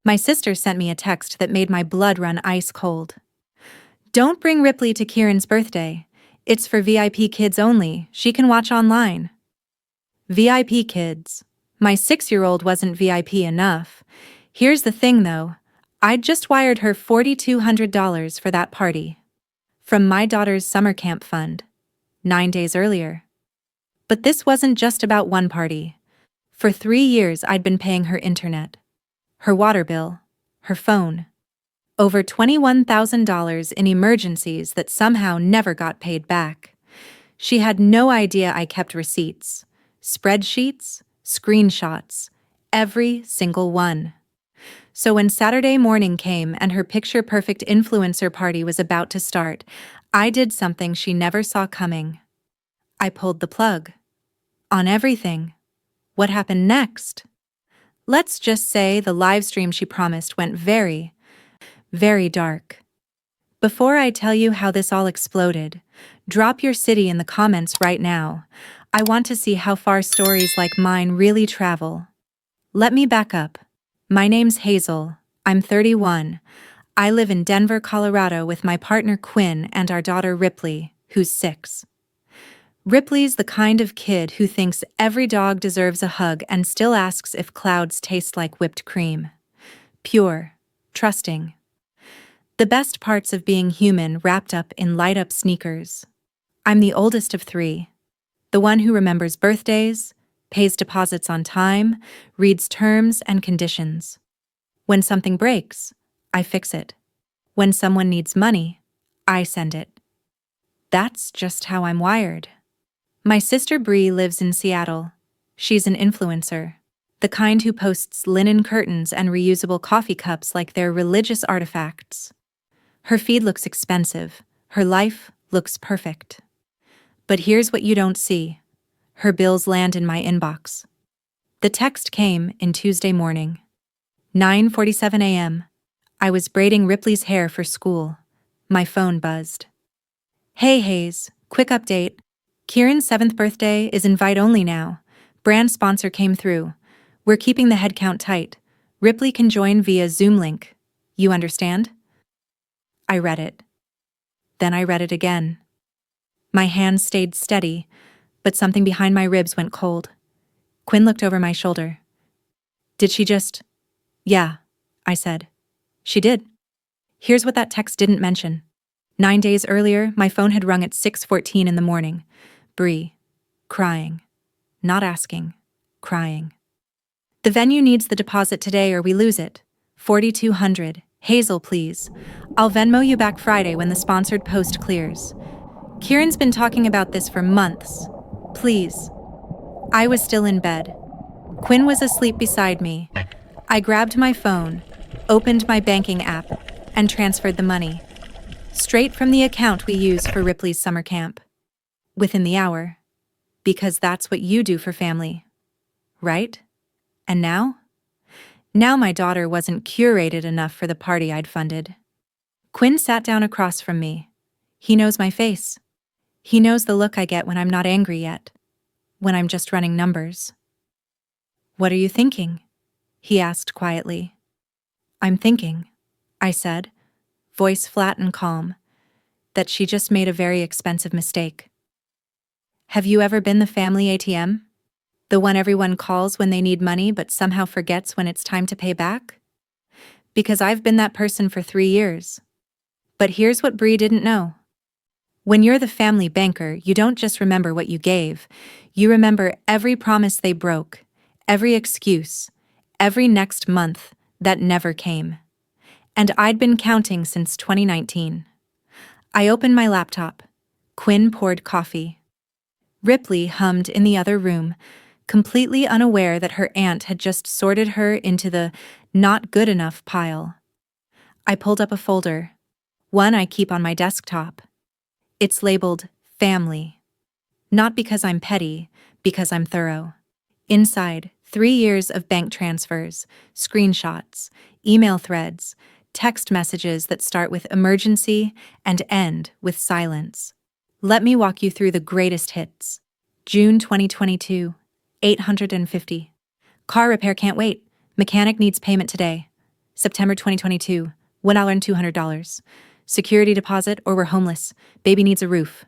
My sister sent me a text that made my blood run ice cold. Don't bring Ripley to Kieran's birthday. It's for VIP kids only. She can watch online. VIP kids. My 6-year-old wasn't VIP enough. Here's the thing though. I'd just wired her $4,200 for that party. From my daughter's summer camp fund. 9 days earlier. But this wasn't just about one party. For 3 years I'd been paying her internet. Her water bill. Her phone. Over $21,000 in emergencies that somehow never got paid back. She had no idea I kept receipts. Spreadsheets, screenshots, every single one. So when Saturday morning came and her picture-perfect influencer party was about to start, I did something she never saw coming. I pulled the plug. On everything. What happened next? Let's just say the live stream she promised went very, very dark. Before I tell you how this all exploded, drop your city in the comments right now. I want to see how far stories like mine really travel. Let me back up. My name's Hazel. I'm 31. I live in Denver, Colorado with my partner Quinn and our daughter Ripley, who's 6. Ripley's the kind of kid who thinks every dog deserves a hug and still asks if clouds taste like whipped cream. Pure, trusting. The best parts of being human wrapped up in light-up sneakers. I'm the oldest of 3. The one who remembers birthdays, pays deposits on time, reads terms and conditions. When something breaks, I fix it. When someone needs money, I send it. That's just how I'm wired. My sister Bree lives in Seattle. She's an influencer, the kind who posts linen curtains and reusable coffee cups like they're religious artifacts. Her feed looks expensive. Her life looks perfect. But here's what you don't see. Her bills land in my inbox. The text came in Tuesday morning. 9:47 a.m. I was braiding Ripley's hair for school. My phone buzzed. Hey Hayes, quick update. Kieran's 7th birthday is invite only now. Brand sponsor came through. We're keeping the headcount tight. Ripley can join via Zoom link. You understand? I read it. Then I read it again. My hands stayed steady, but something behind my ribs went cold. Quinn looked over my shoulder. Did she just... Yeah, I said. She did. Here's what that text didn't mention. 9 days earlier, my phone had rung at 6:14 in the morning. Bree. Crying. Not asking. Crying. The venue needs the deposit today or we lose it. $4,200. Hazel, please. I'll Venmo you back Friday when the sponsored post clears. Kieran's been talking about this for months. Please. I was still in bed. Quinn was asleep beside me. I grabbed my phone, opened my banking app, and transferred the money. Straight from the account we use for Ripley's summer camp. Within the hour. Because that's what you do for family. Right? And now? Now my daughter wasn't curated enough for the party I'd funded. Quinn sat down across from me. He knows my face. He knows the look I get when I'm not angry yet. When I'm just running numbers. What are you thinking? He asked quietly. I'm thinking, I said, voice flat and calm, that she just made a very expensive mistake. Have you ever been the family ATM? The one everyone calls when they need money but somehow forgets when it's time to pay back? Because I've been that person for 3 years. But here's what Bree didn't know. When you're the family banker, you don't just remember what you gave. You remember every promise they broke, every excuse, every next month that never came. And I'd been counting since 2019. I opened my laptop. Quinn poured coffee. Ripley hummed in the other room, completely unaware that her aunt had just sorted her into the not good enough pile. I pulled up a folder, one I keep on my desktop. It's labeled Family. Not because I'm petty, because I'm thorough. Inside, 3 years of bank transfers, screenshots, email threads, text messages that start with emergency and end with silence. Let me walk you through the greatest hits. June 2022, 850. Car repair can't wait. Mechanic needs payment today. September 2022, 1 hour and $200. Security deposit or we're homeless. Baby needs a roof.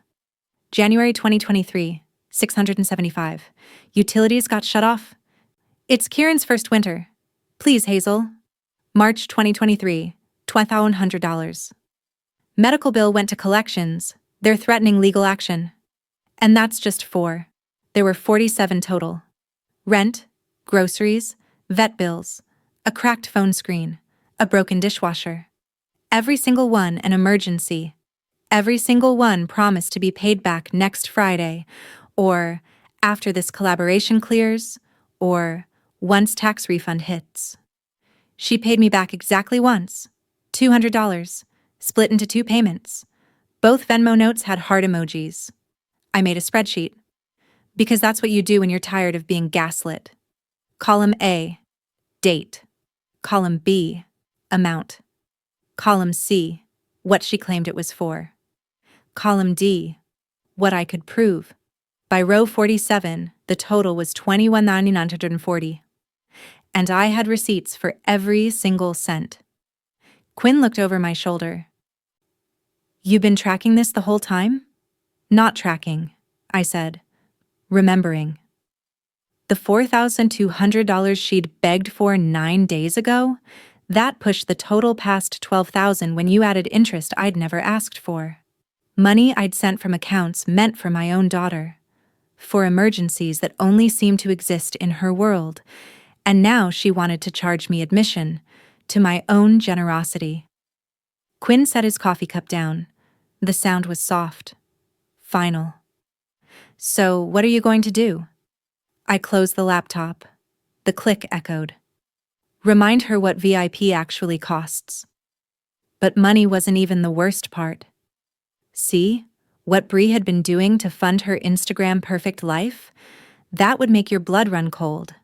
January 2023, 675. Utilities got shut off. It's Kieran's first winter. Please, Hazel. March 2023, $1,200. Medical bill went to collections. They're threatening legal action. And that's just 4. There were 47 total. Rent, groceries, vet bills, a cracked phone screen, a broken dishwasher. Every single one an emergency. Every single one promised to be paid back next Friday, or after this collaboration clears, or once tax refund hits. She paid me back exactly once, $200, split into 2 payments. Both Venmo notes had heart emojis. I made a spreadsheet. Because that's what you do when you're tired of being gaslit. Column A, date. Column B, amount. Column C, what she claimed it was for. Column D, what I could prove. By row 47, the total was $21,940. And I had receipts for every single cent. Quinn looked over my shoulder. "You've been tracking this the whole time?" "Not tracking," I said, remembering. The $4,200 she'd begged for 9 days ago, that pushed the total past $12,000 when you added interest I'd never asked for. Money I'd sent from accounts meant for my own daughter, for emergencies that only seemed to exist in her world, and now she wanted to charge me admission to my own generosity. Quinn set his coffee cup down. The sound was soft, final. "So, what are you going to do?" I closed the laptop. The click echoed. Remind her what VIP actually costs. But money wasn't even the worst part. See, what Bree had been doing to fund her Instagram perfect life? That would make your blood run cold.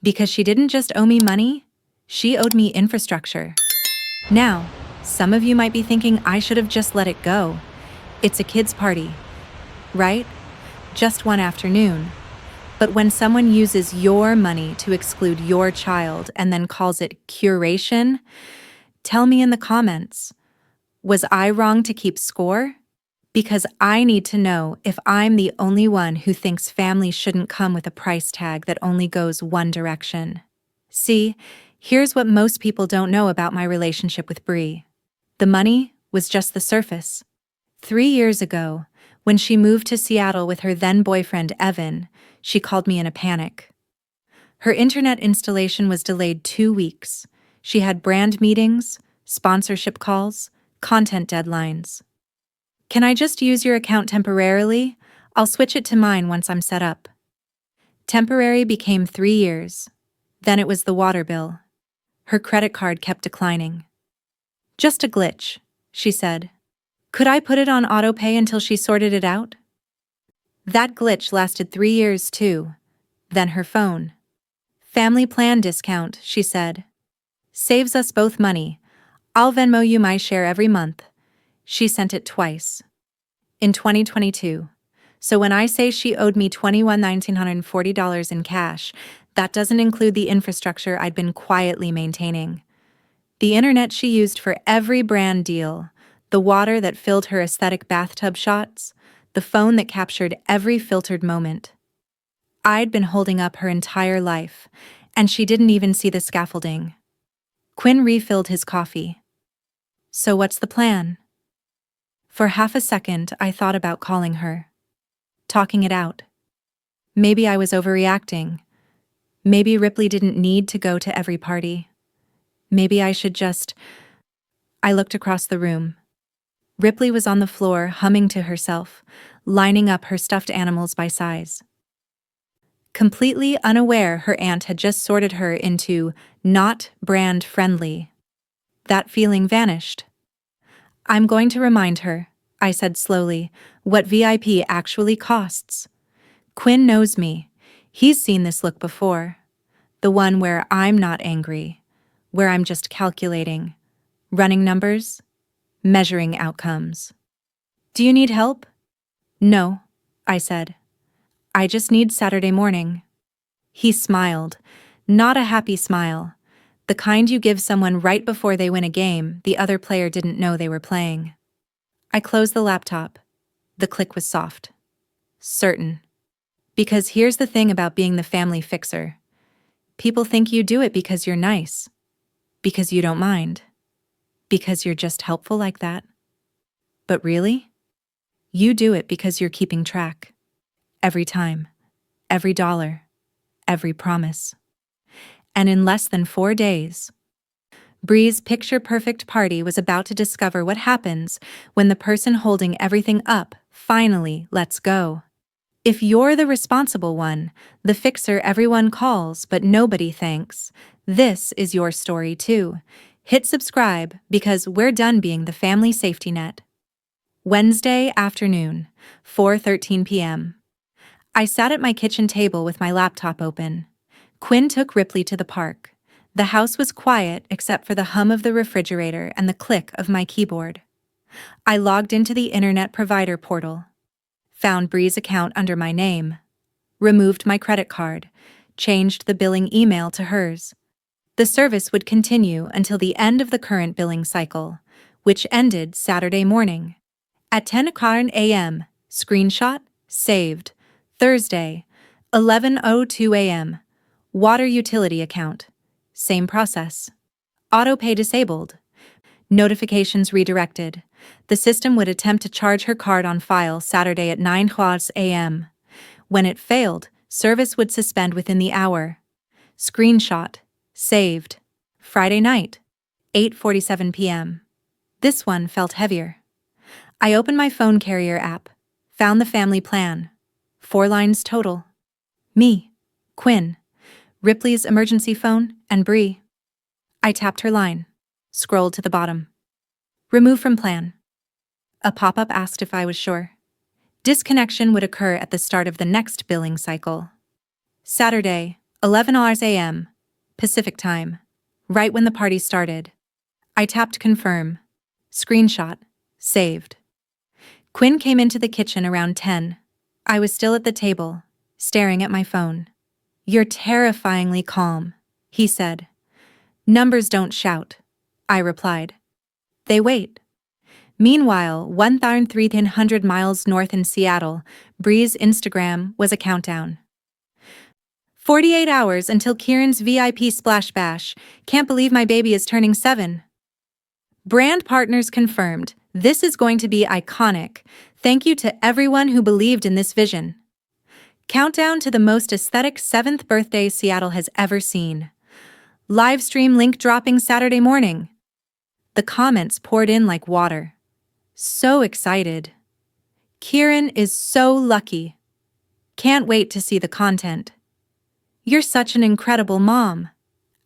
Because she didn't just owe me money, she owed me infrastructure. Now, some of you might be thinking I should have just let it go. It's a kid's party, right? Just one afternoon. But when someone uses your money to exclude your child and then calls it curation, tell me in the comments, was I wrong to keep score? Because I need to know if I'm the only one who thinks family shouldn't come with a price tag that only goes one direction. See, here's what most people don't know about my relationship with Bree. The money was just the surface. 3 years ago, when she moved to Seattle with her then-boyfriend Evan, she called me in a panic. Her internet installation was delayed 2 weeks. She had brand meetings, sponsorship calls, content deadlines. "Can I just use your account temporarily? I'll switch it to mine once I'm set up." Temporary became 3 years. Then it was the water bill. Her credit card kept declining. "Just a glitch," she said. "Could I put it on autopay until she sorted it out?" That glitch lasted 3 years too. Then her phone. "Family plan discount," she said. "Saves us both money. I'll Venmo you my share every month." She sent it twice. In 2022. So when I say she owed me $21,940 in cash, that doesn't include the infrastructure I'd been quietly maintaining. The internet she used for every brand deal, the water that filled her aesthetic bathtub shots, the phone that captured every filtered moment. I'd been holding up her entire life, and she didn't even see the scaffolding. Quinn refilled his coffee. "So what's the plan?" For half a second, I thought about calling her. Talking it out. Maybe I was overreacting. Maybe Ripley didn't need to go to every party. Maybe I should just... I looked across the room. Ripley was on the floor, humming to herself, lining up her stuffed animals by size. Completely unaware her aunt had just sorted her into not brand friendly. That feeling vanished. "I'm going to remind her," I said slowly, "what VIP actually costs. Quinn knows me. He's seen this look before. The one where I'm not angry, where I'm just calculating, running numbers, measuring outcomes." "Do you need help?" "No," I said. "I just need Saturday morning." He smiled, not a happy smile, The kind you give someone right before they win a game the other player didn't know they were playing. I closed the laptop. The click was soft. Certain. Because here's the thing about being the family fixer. People think you do it because you're nice. Because you don't mind. Because you're just helpful like that. But really? You do it because you're keeping track. Every time. Every dollar. Every promise. And in less than 4 days, Bree's picture-perfect party was about to discover what happens when the person holding everything up finally lets go. If you're the responsible one, the fixer everyone calls but nobody thanks, this is your story too. Hit subscribe because we're done being the family safety net. Wednesday afternoon, 4:13 p.m. I sat at my kitchen table with my laptop open. Quinn took Ripley to the park. The house was quiet except for the hum of the refrigerator and the click of my keyboard. I logged into the internet provider portal. Found Bree's account under my name. Removed my credit card. Changed the billing email to hers. The service would continue until the end of the current billing cycle, which ended Saturday morning. At 10:00 a.m., screenshot, saved. Thursday, 11:02 a.m., water utility account. Same process. Autopay disabled. Notifications redirected. The system would attempt to charge her card on file Saturday at 9:00 a.m. When it failed, service would suspend within the hour. Screenshot. Saved. Friday night, 8:47 p.m. This one felt heavier. I opened my phone carrier app. Found the family plan. 4 lines total. Me, Quinn, Ripley's emergency phone, and Bree. I tapped her line. Scrolled to the bottom. Remove from plan. A pop-up asked if I was sure. Disconnection would occur at the start of the next billing cycle. Saturday, 11:00 a.m., Pacific time, right when the party started. I tapped confirm. Screenshot. Saved. Quinn came into the kitchen around 10. I was still at the table, staring at my phone. "You're terrifyingly calm," he said. "Numbers don't shout," I replied. "They wait." Meanwhile, 1,300 miles north in Seattle, Bree's Instagram was a countdown. 48 hours until Kieran's VIP splash bash. Can't believe my baby is turning 7. Brand partners confirmed. This is going to be iconic. Thank you to everyone who believed in this vision. Countdown to the most aesthetic 7th birthday Seattle has ever seen. Livestream link dropping Saturday morning. The comments poured in like water. So excited. Kieran is so lucky. Can't wait to see the content. You're such an incredible mom.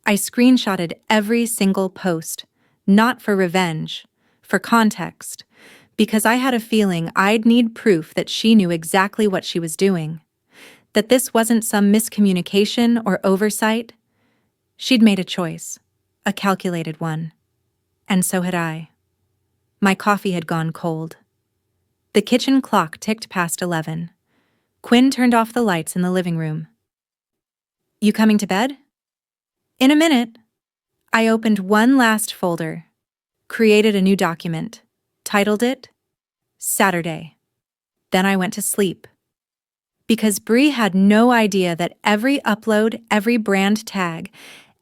I screenshotted every single post, not for revenge, for context, because I had a feeling I'd need proof that she knew exactly what she was doing, that this wasn't some miscommunication or oversight. She'd made a choice, a calculated one. And so had I. My coffee had gone cold. The kitchen clock ticked past 11. Quinn turned off the lights in the living room. "You coming to bed?" "In a minute." I opened one last folder, created a new document, titled it Saturday. Then I went to sleep. Because Bree had no idea that every upload, every brand tag,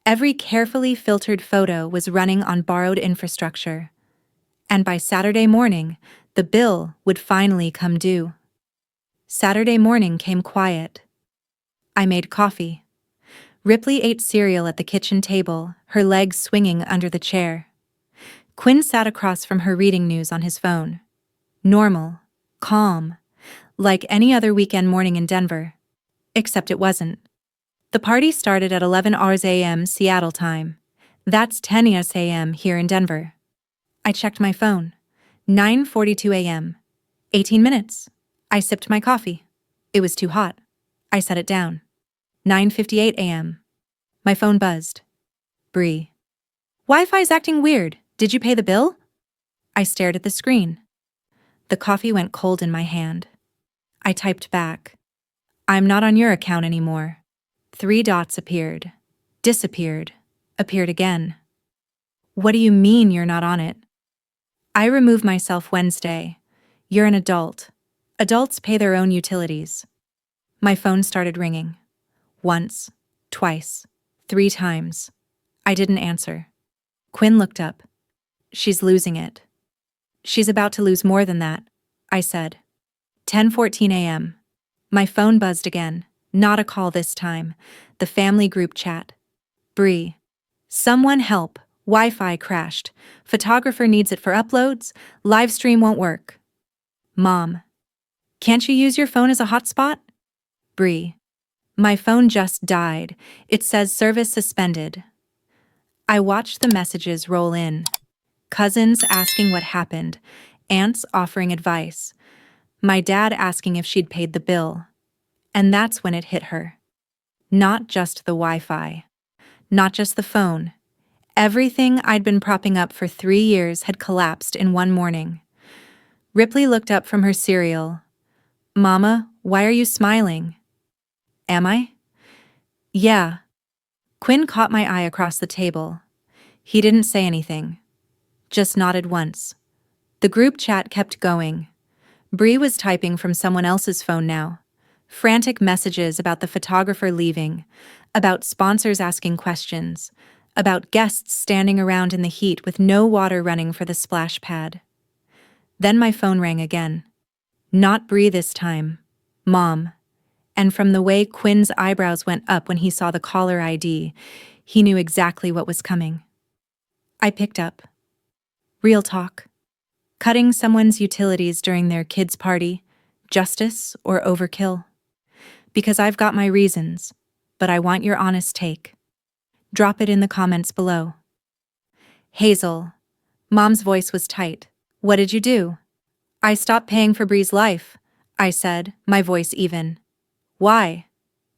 every carefully filtered photo was running on borrowed infrastructure. And by Saturday morning, the bill would finally come due. Saturday morning came quiet. I made coffee. Ripley ate cereal at the kitchen table, her legs swinging under the chair. Quinn sat across from her reading news on his phone. Normal, calm, like any other weekend morning in Denver. Except it wasn't. The party started at 11:00 a.m. Seattle time. That's 10:00 a.m. here in Denver. I checked my phone. 9:42 a.m. 18 minutes. I sipped my coffee. It was too hot. I set it down. 9:58 a.m. My phone buzzed. Bree. "Wi-Fi's acting weird. Did you pay the bill?" I stared at the screen. The coffee went cold in my hand. I typed back. "I'm not on your account anymore." 3 dots appeared. Disappeared. appeared again. What do you mean you're not on it? I remove myself Wednesday. You're an adult. Adults pay their own utilities. My phone started ringing. Once, twice, 3 times. I didn't answer. Quinn looked up. She's losing it. She's about to lose more than that, I said. 10:14 a.m. My phone buzzed again. Not a call this time. The family group chat. Bree. Someone help. Wi-Fi crashed. Photographer needs it for uploads. Live stream won't work. Mom. Can't you use your phone as a hotspot? Bree. My phone just died. It says service suspended. I watched the messages roll in. Cousins asking what happened. Aunts offering advice. My dad asking if she'd paid the bill. And that's when it hit her. Not just the Wi-Fi. Not just the phone. Everything I'd been propping up for 3 years had collapsed in one morning. Ripley looked up from her cereal. Mama, why are you smiling? Am I? Yeah. Quinn caught my eye across the table. He didn't say anything. Just nodded once. The group chat kept going. Bree was typing from someone else's phone now. Frantic messages about the photographer leaving, about sponsors asking questions, about guests standing around in the heat with no water running for the splash pad. Then my phone rang again. Not Bree this time. Mom. And from the way Quinn's eyebrows went up when he saw the caller ID, he knew exactly what was coming. I picked up. Real talk. Cutting someone's utilities during their kid's party, justice or overkill? Because I've got my reasons, but I want your honest take. Drop it in the comments below. Hazel. Mom's voice was tight. What did you do? I stopped paying for Bree's life, I said, my voice even. Why?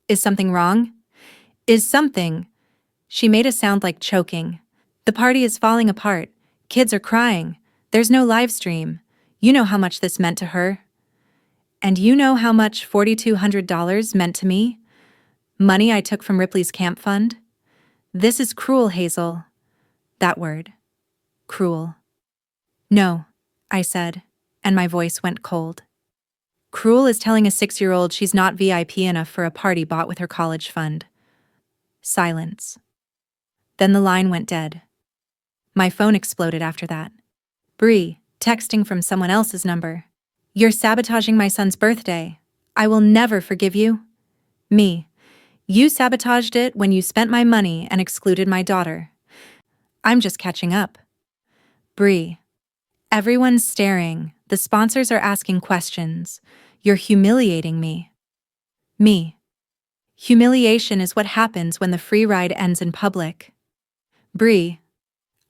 Is something wrong? Is something? She made a sound like choking. The party is falling apart. Kids are crying. There's no live stream. You know how much this meant to her. And you know how much $4,200 meant to me? Money I took from Ripley's camp fund? This is cruel, Hazel. That word. Cruel. No, I said, and my voice went cold. Cruel is telling a 6-year-old she's not VIP enough for a party bought with her college fund. Silence. Then the line went dead. My phone exploded after that. Bree, texting from someone else's number. You're sabotaging my son's birthday. I will never forgive you. Me. You sabotaged it when you spent my money and excluded my daughter. I'm just catching up. Bree. Everyone's staring. The sponsors are asking questions. You're humiliating me. Me. Humiliation is what happens when the free ride ends in public. Bree.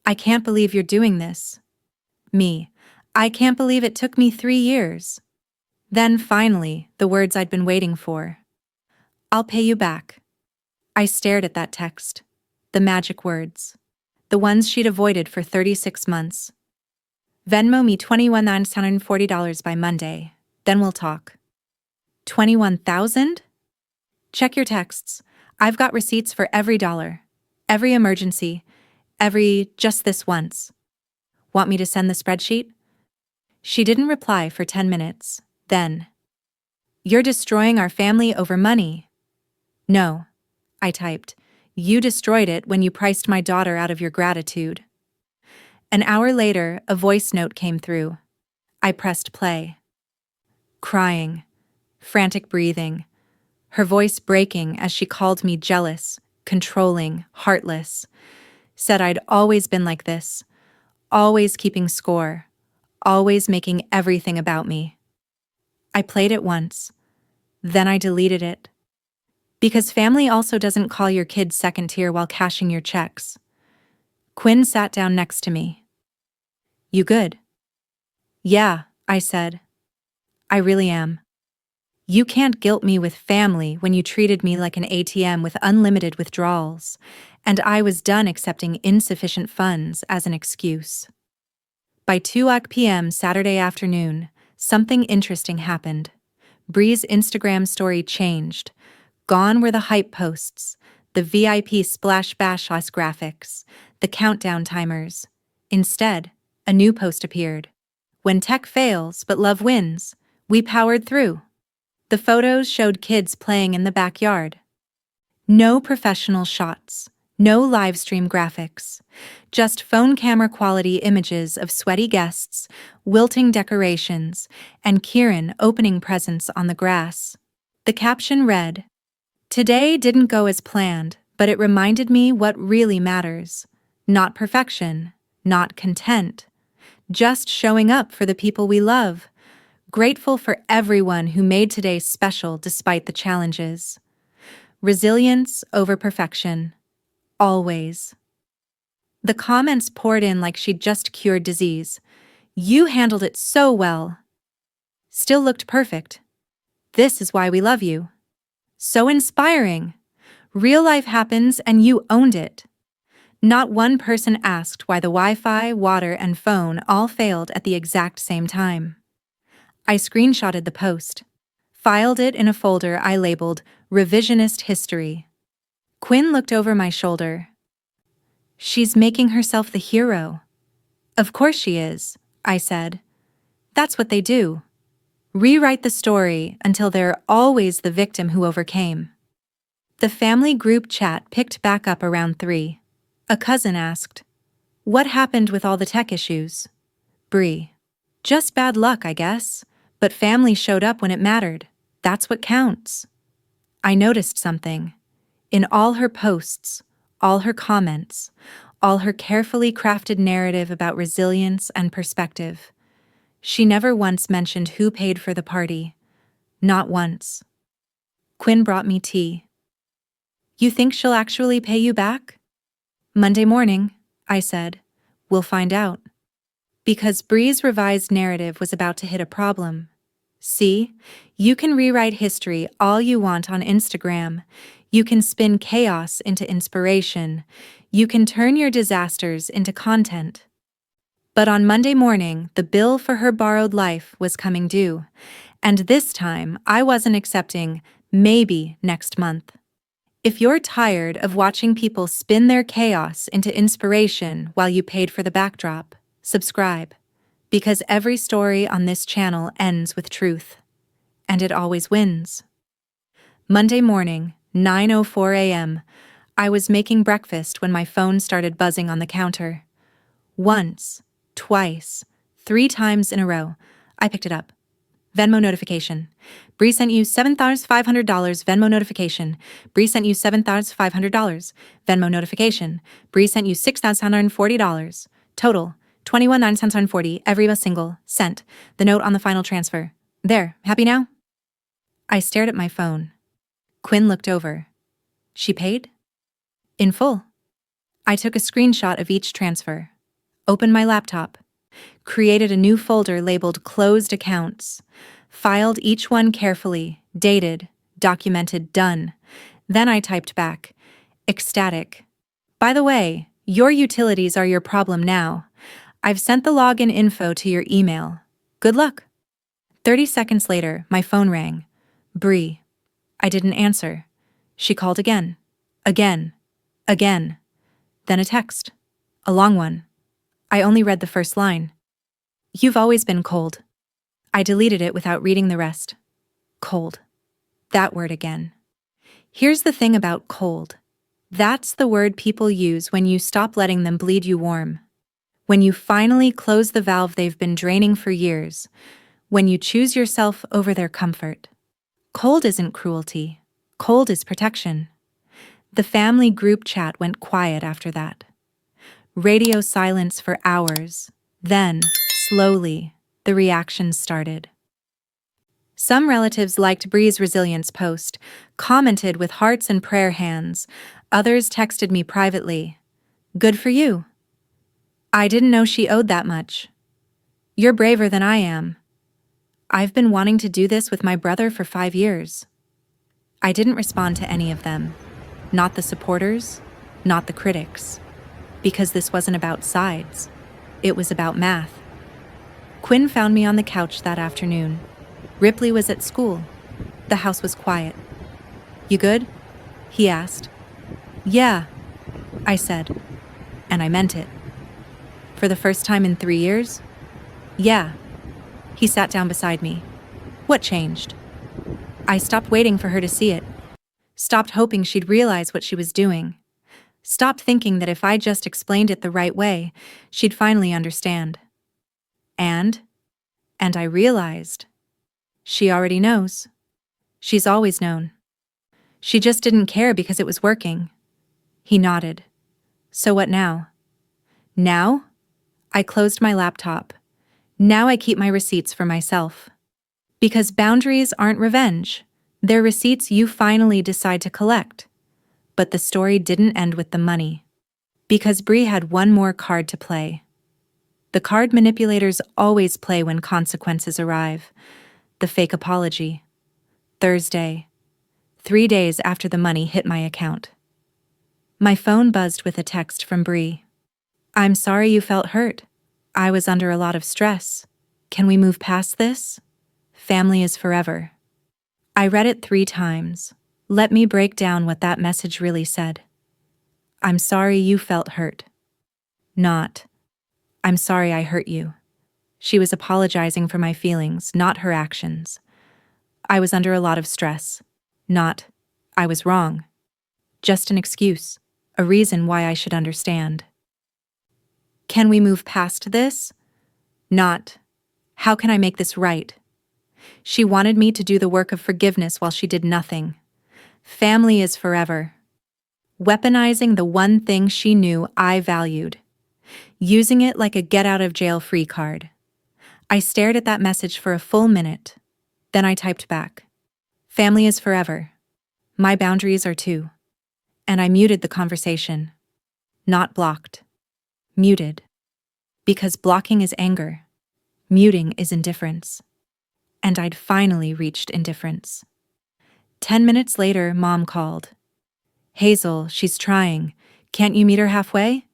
I can't believe you're doing this. Me. I can't believe it took me 3 years. Then finally, the words I'd been waiting for. I'll pay you back. I stared at that text. The magic words. The ones she'd avoided for 36 months. Venmo me $21,940 by Monday. Then we'll talk. 21,000? Check your texts. I've got receipts for every dollar. Every emergency. Every just this once. Want me to send the spreadsheet? She didn't reply for 10 minutes. Then. You're destroying our family over money. No, I typed. You destroyed it when you priced my daughter out of your gratitude. An hour later, a voice note came through. I pressed play. Crying. Frantic breathing. Her voice breaking as she called me jealous, controlling, heartless. Said I'd always been like this. Always keeping score. Always making everything about me. I played it once. Then I deleted it. Because family also doesn't call your kid second tier while cashing your checks. Quinn sat down next to me. You good? Yeah, I said. I really am. You can't guilt me with family when you treated me like an ATM with unlimited withdrawals, and I was done accepting insufficient funds as an excuse. By 2 p.m. Saturday afternoon, something interesting happened. Bree's Instagram story changed. Gone were the hype posts, the VIP splash bash us graphics, the countdown timers. Instead, a new post appeared. When tech fails but love wins, we powered through. The photos showed kids playing in the backyard. No professional shots, no live stream graphics, just phone camera quality images of sweaty guests, wilting decorations, and Kieran opening presents on the grass. The caption read, "Today didn't go as planned, but it reminded me what really matters. Not perfection, not content, just showing up for the people we love. Grateful for everyone who made today special despite the challenges. Resilience over perfection. Always." The comments poured in like she'd just cured disease. "You handled it so well. Still looked perfect. This is why we love you. So inspiring. Real life happens and you owned it." Not one person asked why the Wi-Fi, water, and phone all failed at the exact same time. I screenshotted the post, filed it in a folder I labeled Revisionist History. Quinn looked over my shoulder. "She's making herself the hero." "Of course she is," I said. "That's what they do. Rewrite the story until they're always the victim who overcame." The family group chat picked back up around 3. A cousin asked, "What happened with all the tech issues?" Bree, "Just bad luck, I guess, but family showed up when it mattered. That's what counts." I noticed something. In all her posts, all her comments, all her carefully crafted narrative about resilience and perspective, she never once mentioned who paid for the party. Not once. Quinn brought me tea. "You think she'll actually pay you back?" "Monday morning," I said. "We'll find out." Because Bree's revised narrative was about to hit a problem. See, you can rewrite history all you want on Instagram. You can spin chaos into inspiration. You can turn your disasters into content. But on Monday morning, the bill for her borrowed life was coming due. And this time, I wasn't accepting maybe next month. If you're tired of watching people spin their chaos into inspiration while you paid for the backdrop, subscribe. Because every story on this channel ends with truth. And it always wins. Monday morning, 9:04 a.m., I was making breakfast when my phone started buzzing on the counter. Once, twice, 3 times in a row, I picked it up. Venmo notification. Bree sent you $7,500 Venmo notification. Bree sent you $7,500 Venmo notification. Bree sent you $6,140. Total, $21,940 every single cent. The note on the final transfer. There, happy now? I stared at my phone. Quinn looked over. She paid? In full. I took a screenshot of each transfer. Opened my laptop. Created a new folder labeled Closed Accounts. Filed each one carefully, dated, documented, done. Then I typed back, ecstatic. "By the way, your utilities are your problem now. I've sent the login info to your email. Good luck." 30 seconds later, my phone rang. Bree. I didn't answer. She called again. Again. Again. Then a text. A long one. I only read the first line. "You've always been cold." I deleted it without reading the rest. Cold. That word again. Here's the thing about cold. That's the word people use when you stop letting them bleed you warm. When you finally close the valve they've been draining for years. When you choose yourself over their comfort. Cold isn't cruelty. Cold is protection. The family group chat went quiet after that. Radio silence for hours. Then, slowly, the reactions started. Some relatives liked Bree's resilience post, commented with hearts and prayer hands. Others texted me privately. "Good for you. I didn't know she owed that much. You're braver than I am. I've been wanting to do this with my brother for 5 years." I didn't respond to any of them. Not the supporters, not the critics. Because this wasn't about sides. It was about math. Quinn found me on the couch that afternoon. Ripley was at school. The house was quiet. "You good?" he asked. Yeah, I said, and I meant it. For the first time in 3 years? Yeah. He sat down beside me. What changed? I stopped waiting for her to see it. Stopped hoping she'd realize what she was doing. Stopped thinking that if I just explained it the right way, she'd finally understand. And I realized. She already knows. She's always known. She just didn't care because it was working. He nodded. So what now? Now? I closed my laptop. Now I keep my receipts for myself. Because boundaries aren't revenge. They're receipts you finally decide to collect. But the story didn't end with the money. Because Bree had one more card to play. The card manipulators always play when consequences arrive. The fake apology. Thursday. 3 days after the money hit my account. My phone buzzed with a text from Bree. I'm sorry you felt hurt. I was under a lot of stress. Can we move past this? Family is forever. I read it 3 times. Let me break down what that message really said. I'm sorry you felt hurt. Not, I'm sorry I hurt you. She was apologizing for my feelings, not her actions. I was under a lot of stress. Not, I was wrong. Just an excuse, a reason why I should understand. Can we move past this? Not, how can I make this right? She wanted me to do the work of forgiveness while she did nothing. Family is forever. Weaponizing the one thing she knew I valued. Using it like a get-out-of-jail-free card. I stared at that message for a full minute. Then I typed back. Family is forever. My boundaries are too. And I muted the conversation. Not blocked. Muted. Because blocking is anger. Muting is indifference. And I'd finally reached indifference. 10 minutes later, Mom called. Hazel, she's trying. Can't you meet her halfway?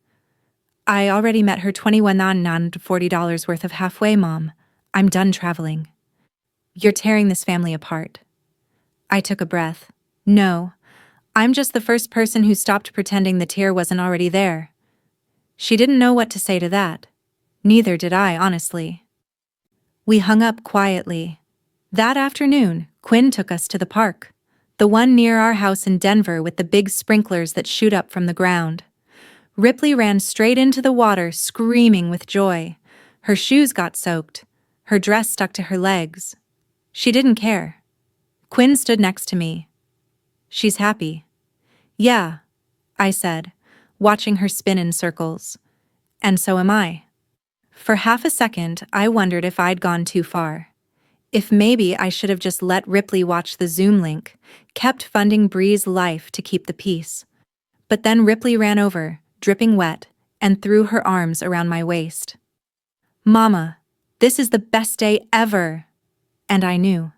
I already met her $21,940 worth of halfway, Mom. I'm done traveling. You're tearing this family apart. I took a breath. No, I'm just the first person who stopped pretending the tear wasn't already there. She didn't know what to say to that. Neither did I, honestly. We hung up quietly. That afternoon, Quinn took us to the park. The one near our house in Denver with the big sprinklers that shoot up from the ground. Ripley ran straight into the water, screaming with joy. Her shoes got soaked. Her dress stuck to her legs. She didn't care. Quinn stood next to me. She's happy. Yeah, I said, watching her spin in circles. And so am I. For half a second, I wondered if I'd gone too far. If maybe I should have just let Ripley watch the Zoom link, kept funding Bree's life to keep the peace. But then Ripley ran over, dripping wet, and threw her arms around my waist. Mama, this is the best day ever. And I knew.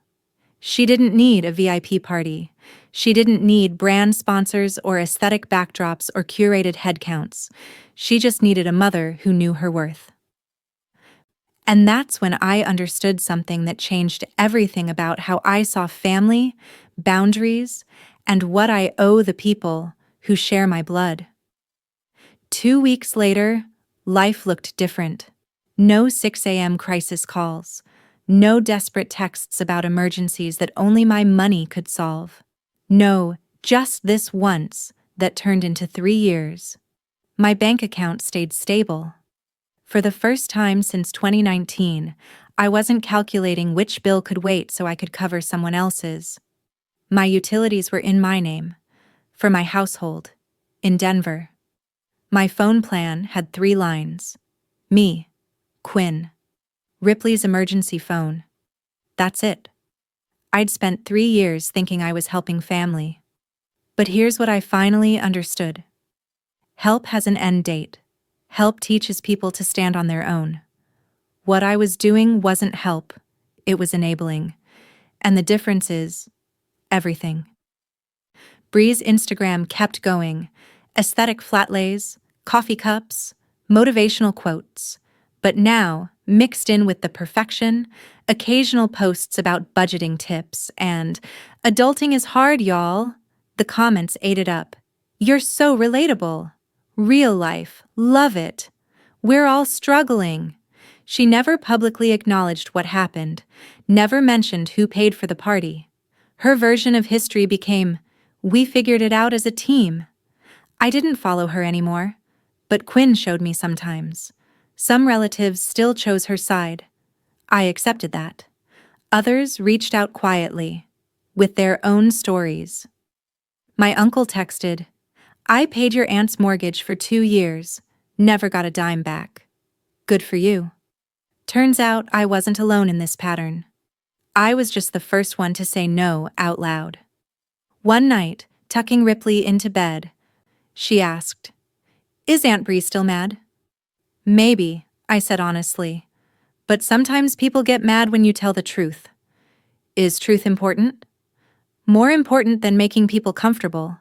She didn't need a VIP party. She didn't need brand sponsors or aesthetic backdrops or curated head counts. She just needed a mother who knew her worth. And that's when I understood something that changed everything about how I saw family, boundaries, and what I owe the people who share my blood. 2 weeks later, life looked different. No 6 a.m. crisis calls. No desperate texts about emergencies that only my money could solve. No, just this once that turned into 3 years. My bank account stayed stable. For the first time since 2019, I wasn't calculating which bill could wait so I could cover someone else's. My utilities were in my name, for my household, in Denver. My phone plan had 3 lines. Me, Quinn, Ripley's emergency phone. That's it. I'd spent 3 years thinking I was helping family. But here's what I finally understood. Help has an end date. Help teaches people to stand on their own. What I was doing wasn't help, it was enabling. And the difference is everything. Bree's Instagram kept going. Aesthetic flat lays, coffee cups, motivational quotes. But now, mixed in with the perfection, occasional posts about budgeting tips and "adulting is hard, y'all." The comments ate it up. You're so relatable. Real life. Love it. We're all struggling. She never publicly acknowledged what happened, never mentioned who paid for the party. Her version of history became, "We figured it out as a team." I didn't follow her anymore, but Quinn showed me sometimes. Some relatives still chose her side. I accepted that. Others reached out quietly, with their own stories. My uncle texted, "I paid your aunt's mortgage for 2 years, never got a dime back. Good for you." Turns out I wasn't alone in this pattern. I was just the first one to say no out loud. One night, tucking Ripley into bed, she asked, "Is Aunt Bree still mad?" "Maybe," I said honestly. "But sometimes people get mad when you tell the truth." "Is truth important?" "More important than making people comfortable."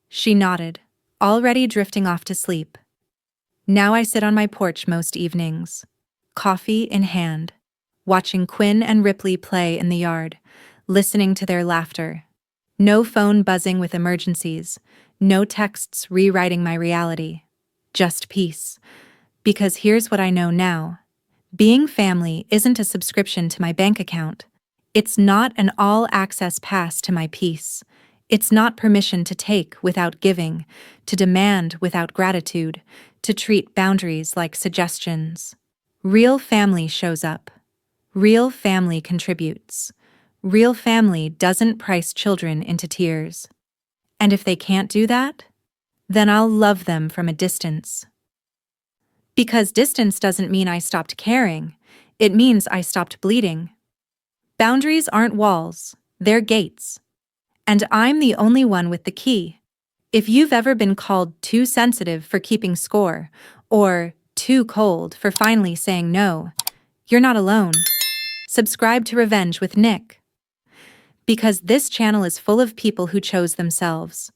She nodded, already drifting off to sleep. Now I sit on my porch most evenings, coffee in hand, watching Quinn and Ripley play in the yard, listening to their laughter. No phone buzzing with emergencies, no texts rewriting my reality. Just peace. Because here's what I know now. Being family isn't a subscription to my bank account. It's not an all-access pass to my peace. It's not permission to take without giving, to demand without gratitude, to treat boundaries like suggestions. Real family shows up. Real family contributes. Real family doesn't price children into tears. And if they can't do that, then I'll love them from a distance. Because distance doesn't mean I stopped caring. It means I stopped bleeding. Boundaries aren't walls, they're gates. And I'm the only one with the key. If you've ever been called too sensitive for keeping score, or too cold for finally saying no, you're not alone. Subscribe to Revenge with Nick. Because this channel is full of people who chose themselves.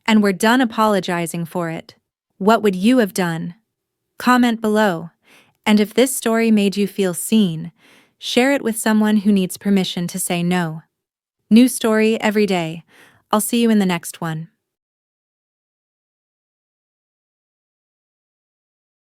And we're done apologizing for it. What would you have done? Comment below. And if this story made you feel seen, share it with someone who needs permission to say no. New story every day. I'll see you in the next one.